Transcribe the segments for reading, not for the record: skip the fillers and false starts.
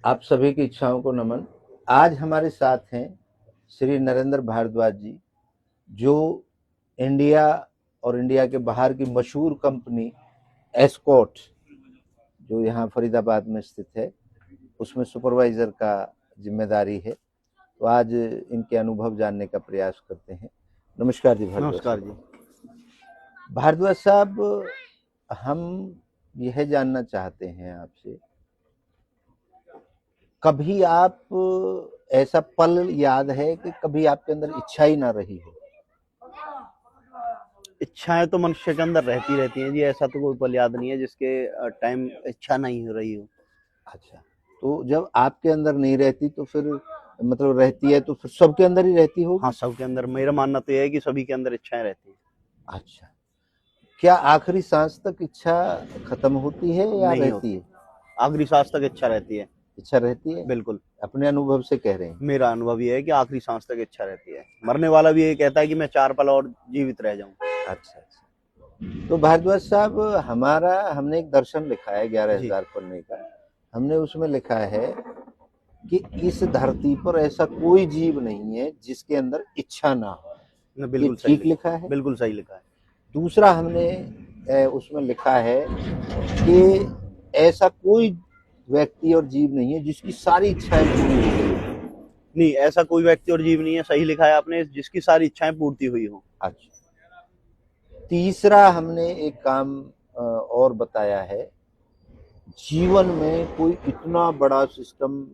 आप सभी की इच्छाओं को नमन। आज हमारे साथ हैं श्री नरेंद्र भारद्वाज जी, जो इंडिया और इंडिया के बाहर की मशहूर कंपनी एस्कॉर्ट, जो यहाँ फरीदाबाद में स्थित है, उसमें सुपरवाइजर का जिम्मेदारी है। तो आज इनके अनुभव जानने का प्रयास करते हैं। नमस्कार जी भारद्वाज नमस्कार जी। साहब। भारद्वाज साहब, हम यह जानना चाहते हैं आपसे, कभी आप ऐसा पल याद है कि कभी आपके अंदर इच्छा ही ना रही हो? इच्छाएं तो मनुष्य के अंदर रहती रहती हैं जी। ऐसा तो कोई पल याद नहीं है जिसके टाइम इच्छा नहीं हो रही हो। अच्छा, तो जब आपके अंदर नहीं रहती तो फिर मतलब रहती है तो फिर सबके अंदर ही रहती होगी? हाँ, सबके अंदर। मेरा मानना तो यह है कि सभी के अंदर इच्छाएं रहती हैं। अच्छा, क्या आखिरी सांस तक इच्छा खत्म होती है या नहीं रहती होती। है? आखिरी सांस तक इच्छा रहती है। इच्छा रहती है? बिल्कुल। अपने अनुभव से कह रहे हैं? मेरा अनुभव यह है कि आखिरी सांस तक इच्छा रहती है। मरने वाला भी यही कहता है कि मैं 4 पल और जीवित रह जाऊं। अच्छा अच्छा। तो भारद्वाज साहब, हमने एक दर्शन लिखा है जी। 11,000 पन्ने का। हमने उसमें लिखा है कि इस धरती पर ऐसा कोई जीव नहीं है जिसके अंदर इच्छा ना हो। ये बिल्कुल सही ठीक लिखा है? बिल्कुल सही लिखा है। दूसरा हमने उसमें लिखा है कि ऐसा कोई व्यक्ति और जीव नहीं है जिसकी सारी इच्छाएं पूरी हो गई। नहीं, ऐसा कोई व्यक्ति और जीव नहीं है, सही लिखा है आपने, जिसकी सारी इच्छाएं पूर्ति हुई हो। अच्छा, तीसरा हमने एक काम और बताया है, जीवन में कोई इतना बड़ा सिस्टम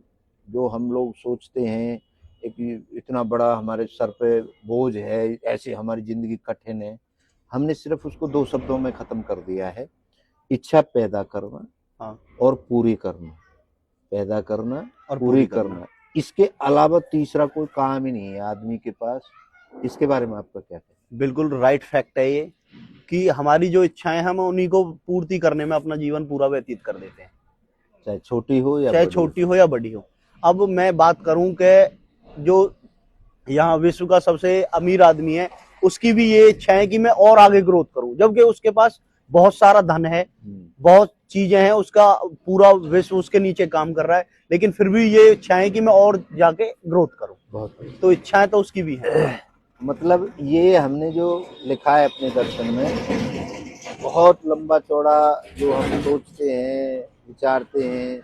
जो हम लोग सोचते हैं, एक इतना बड़ा हमारे सर पे बोझ है, ऐसे हमारी जिंदगी कठिन है, हमने सिर्फ उसको 2 शब्दों में खत्म कर दिया है, इच्छा पैदा करना। हाँ। और पूरी करना। पैदा करना और पूरी करना। इसके अलावा तीसरा कोई काम ही नहीं है आदमी के पास। इसके बारे में आपका क्या कहना है? बिल्कुल राइट फैक्ट है ये, कि हमारी जो इच्छाएं हम उन्हीं को पूर्ति करने में अपना जीवन पूरा व्यतीत कर देते हैं, चाहे छोटी हो या चाहे बड़ी छोटी हो या बड़ी हो। अब मैं बात करूं कि जो यहाँ विश्व का सबसे अमीर आदमी है, उसकी भी ये इच्छा है कि मैं और आगे ग्रोथ करूं, जबकि उसके पास बहुत सारा धन है, बहुत चीजें हैं, उसका पूरा विश्व उसके नीचे काम कर रहा है, लेकिन फिर भी ये इच्छा है कि मैं और जाके ग्रोथ करूं। बहुत। तो इच्छाएं तो उसकी भी है। मतलब ये हमने जो लिखा है अपने दर्शन में, बहुत लंबा चौड़ा जो हम सोचते हैं, विचारते हैं,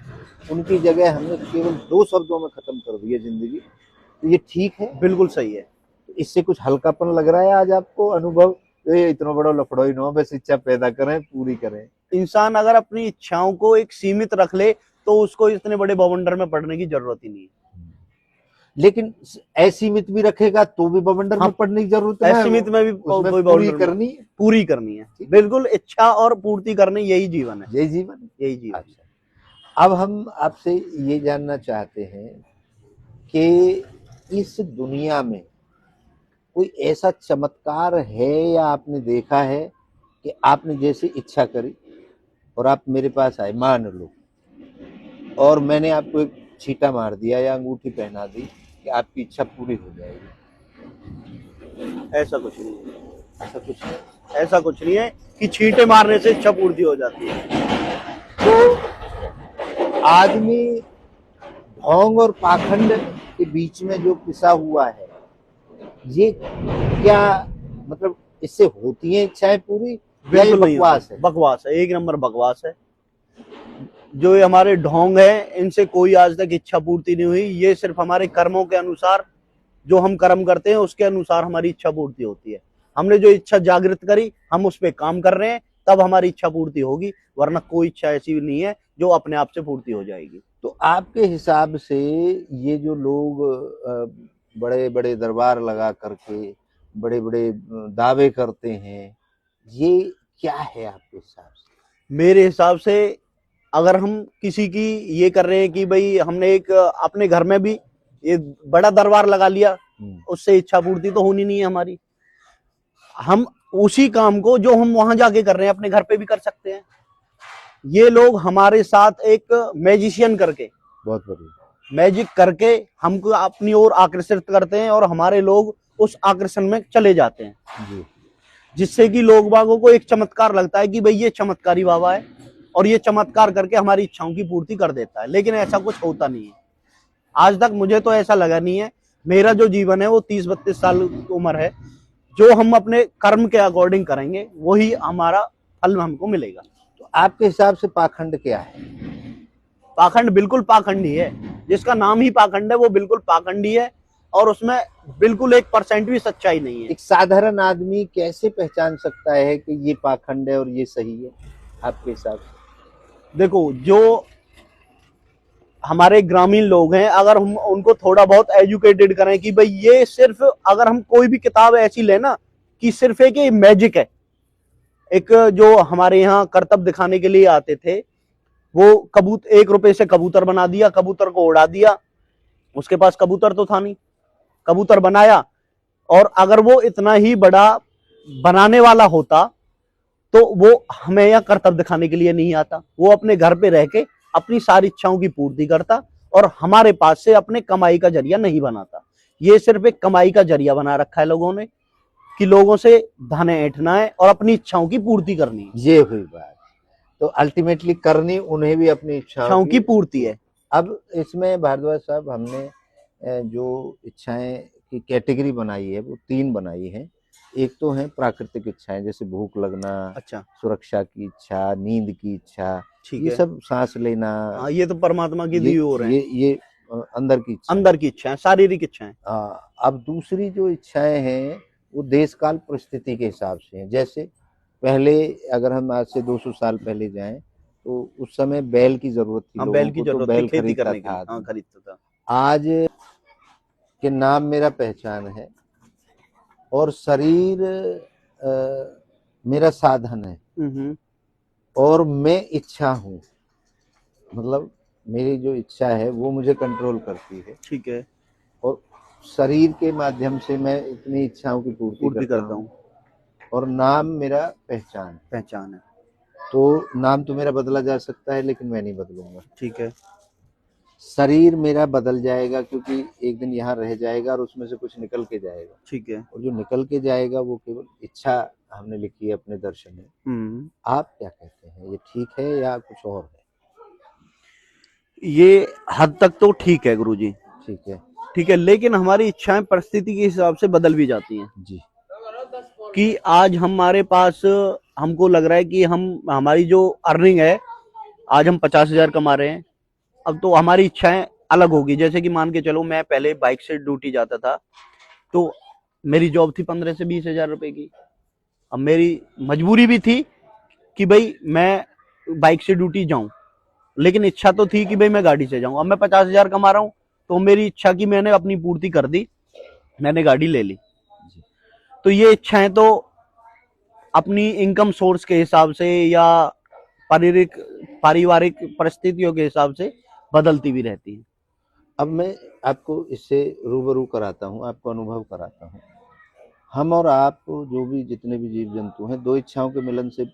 उनकी जगह हमने केवल 2 शब्दों में खत्म कर दी है जिंदगी। तो ये ठीक है? बिल्कुल सही है। तो इससे कुछ हल्कापन लग रहा है आज आपको अनुभव? ये इतना बड़ा लफड़ो ही ना हो, बस इच्छा पैदा करें, पूरी करें। इंसान अगर अपनी इच्छाओं को एक सीमित रख ले तो उसको इतने बड़े बवंडर में पड़ने की जरूरत ही नहीं है। लेकिन असीमित भी रखेगा तो भी बवंडर में पड़ने की जरूरत है। असीमित में भी उसमें पूरी करनी है। बिल्कुल, इच्छा और पूर्ति करनी, यही जीवन है। यही जीवन। अच्छा, अब हम आपसे ये जानना चाहते हैं कि इस दुनिया में कोई ऐसा चमत्कार है या आपने देखा है कि आपने जैसे इच्छा करी और आप मेरे पास आए, मान लो, और मैंने आपको एक छींटा मार दिया या अंगूठी पहना दी कि आपकी इच्छा पूरी हो जाएगी? ऐसा कुछ नहीं है। ऐसा कुछ नहीं है कि छींटे मारने से इच्छा पूर्ति हो जाती है। तो आदमी ढोंग और पाखंड के बीच में जो पिसा हुआ है, ये क्या मतलब इससे होती है इच्छाएं पूरी? बिल्कुल बकवास है। बकवास है, एक नंबर बकवास है। जो ये हमारे ढोंग है, इनसे कोई आज तक इच्छा पूर्ति नहीं हुई। ये सिर्फ हमारे कर्मों के अनुसार, जो हम कर्म करते हैं उसके अनुसार हमारी इच्छा पूर्ति होती है। हमने जो इच्छा जागृत करी, हम उस पर काम कर रहे हैं, तब हमारी इच्छा पूर्ति होगी, वरना कोई इच्छा ऐसी नहीं है जो अपने आप से पूर्ति हो जाएगी। तो आपके हिसाब से ये जो लोग बड़े बड़े दरबार लगा करके बड़े बड़े दावे करते हैं, ये क्या है आपके हिसाब से? मेरे हिसाब से अगर हम किसी की ये कर रहे हैं कि भाई हमने एक अपने घर में भी ये बड़ा दरबार लगा लिया, उससे इच्छा पूर्ति तो होनी नहीं है हमारी। हम उसी काम को जो हम वहां जाके कर रहे हैं अपने घर पे भी कर सकते हैं। ये लोग हमारे साथ एक मैजिशियन करके, बहुत बढ़िया मैजिक करके हमको अपनी ओर आकर्षित करते हैं और हमारे लोग उस आकर्षण में चले जाते हैं जी। जिससे कि लोग बागों को एक चमत्कार लगता है कि भाई ये चमत्कारी बाबा है, और ये चमत्कार करके हमारी इच्छाओं की पूर्ति कर देता है, लेकिन ऐसा कुछ होता नहीं है। आज तक मुझे तो ऐसा लगा नहीं है। मेरा जो जीवन है वो 30-32 साल की उम्र है, जो हम अपने कर्म के अकॉर्डिंग करेंगे वही हमारा फल हमको मिलेगा। तो आपके हिसाब से पाखंड क्या है? पाखंड बिल्कुल पाखंडी है, जिसका नाम ही पाखंड है वो बिल्कुल पाखंडी है, और उसमें बिल्कुल 1% भी सच्चाई नहीं है। एक साधारण आदमी कैसे पहचान सकता है कि ये पाखंड है और ये सही है आपके हिसाब से? देखो, जो हमारे ग्रामीण लोग हैं, अगर हम उनको थोड़ा बहुत एजुकेटेड करें कि भाई ये सिर्फ, अगर हम कोई भी किताब ऐसी लेना कि सिर्फ एक मैजिक है, एक जो हमारे यहाँ करतब दिखाने के लिए आते थे, वो कबूतर 1 रुपए से कबूतर बना दिया, कबूतर को उड़ा दिया, उसके पास कबूतर तो था नहीं, कबूतर बनाया, और अगर वो इतना ही बड़ा बनाने वाला होता तो वो हमें यहाँ करतब दिखाने के लिए नहीं आता, वो अपने घर पे रह के अपनी सारी इच्छाओं की पूर्ति करता और हमारे पास से अपने कमाई का जरिया नहीं बनाता। ये सिर्फ एक कमाई का जरिया बना रखा है लोगों ने कि लोगों से धन ऐंठना है और अपनी इच्छाओं की पूर्ति करनी है। ये हुई बात। तो अल्टीमेटली करनी उन्हें भी अपनी इच्छाओं की पूर्ति है। अब इसमें भारद्वाज साहब हमने जो इच्छाएं की कैटेगरी बनाई है वो 3 बनाई है। एक तो है प्राकृतिक इच्छाएं, जैसे भूख लगना, अच्छा, सुरक्षा की इच्छा, नींद की इच्छा, ठीक ये है। सब सांस लेना, ये तो परमात्मा की दी ओर है, ये अंदर की इच्छा, अंदर की इच्छाएं, शारीरिक इच्छाएं। अब दूसरी जो इच्छाएं हैं वो देश काल परिस्थिति के हिसाब से हैं। जैसे पहले अगर हम आज से 200 साल पहले जाएं तो उस समय बैल की जरूरत थी, बैल की लोगों को तो जरूरत बैल थी खेती खरीदता करने था। के लिए, खरीदता था। आज के नाम मेरा पहचान है और शरीर मेरा साधन है और मैं इच्छा हूँ, मतलब मेरी जो इच्छा है वो मुझे कंट्रोल करती है, ठीक है, और शरीर के माध्यम से मैं इतनी इच्छाओं की पूर्ति करता हूँ और नाम मेरा पहचान है। तो नाम तो मेरा बदला जा सकता है लेकिन मैं नहीं बदलूंगा, ठीक है। शरीर मेरा बदल जाएगा क्योंकि एक दिन यहाँ रह जाएगा और उसमें से कुछ निकल के जाएगा, ठीक है, और जो निकल के जाएगा वो केवल इच्छा हमने लिखी है अपने दर्शन में। आप क्या कहते हैं, ये ठीक है या कुछ और है? ये हद तक तो ठीक है गुरुजी, ठीक है, लेकिन हमारी इच्छाएं परिस्थिति के हिसाब से बदल भी जाती हैं जी। कि आज हमारे पास, हमको लग रहा है कि हमारी जो अर्निंग है, आज हम 50,000 कमा रहे हैं, अब तो हमारी इच्छाएं अलग होगी। जैसे कि मान के चलो, मैं पहले बाइक से ड्यूटी जाता था तो मेरी जॉब थी 15 से 20,000 रुपए की। अब मेरी मजबूरी भी थी कि भाई मैं बाइक से ड्यूटी जाऊं, लेकिन इच्छा तो थी कि भाई मैं गाड़ी से जाऊं। अब मैं 50,000 कमा रहा हूं तो मेरी इच्छा की मैंने अपनी पूर्ति कर दी, मैंने गाड़ी ले ली। तो ये इच्छाएं तो अपनी इनकम सोर्स के हिसाब से या पारिवारिक परिस्थितियों के हिसाब से बदलती भी रहती है। अब मैं आपको इससे रूबरू कराता हूँ, आपको अनुभव कराता हूँ। हम और आप जो भी जितने भी जीव जंतु हैं, 2 इच्छाओं के मिलन से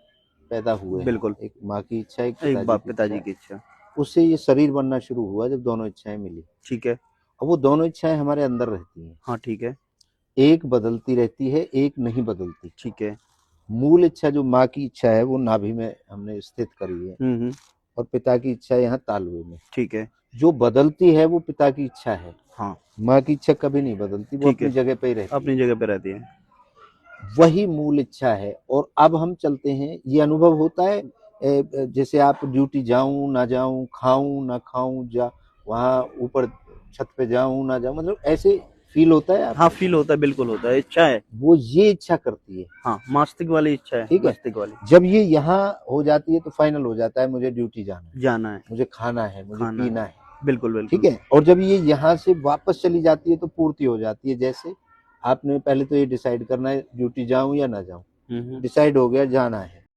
पैदा हुए। बिल्कुल, एक माँ की इच्छा, एक पिताजी की इच्छा। उससे ये शरीर बनना शुरू हुआ जब दोनों इच्छाएं मिली, ठीक है। अब वो दोनों इच्छाएं हमारे अंदर रहती हैं, हाँ ठीक है। एक बदलती रहती है, एक नहीं बदलती, ठीक है। मूल इच्छा जो माँ की इच्छा है वो नाभि में हमने स्थित करी है और पिता की इच्छा यहाँ तालवे में, ठीक है। जो बदलती है वो पिता की इच्छा है, हाँ। माँ की इच्छा कभी नहीं बदलती, वो अपनी जगह पे ही रहती है, अपनी जगह पे रहती है, वही मूल इच्छा है। और अब हम चलते हैं, ये अनुभव होता है जैसे आप ड्यूटी जाऊं ना जाऊं, खाऊं ना खाऊं, वहां ऊपर छत पे जाऊं ना जाऊं, मतलब ऐसे फील होता है। हाँ, फील होता है, बिल्कुल होता है। इच्छा है वो, ये इच्छा करती है, हाँ, मस्तिष्क वाली इच्छा है, ठीक है, मस्तिष्क वाली। जब ये यहाँ हो जाती है तो फाइनल हो जाता है, मुझे ड्यूटी जाना है, मुझे खाना है, मुझे पीना है, बिल्कुल बिल्कुल, ठीक है। और जब ये यहाँ से वापस चली जाती है तो पूर्ति हो जाती है। जैसे आपने पहले तो ये डिसाइड करना है ड्यूटी जाऊं या ना जाऊं, डिसाइड हो गया जाना है,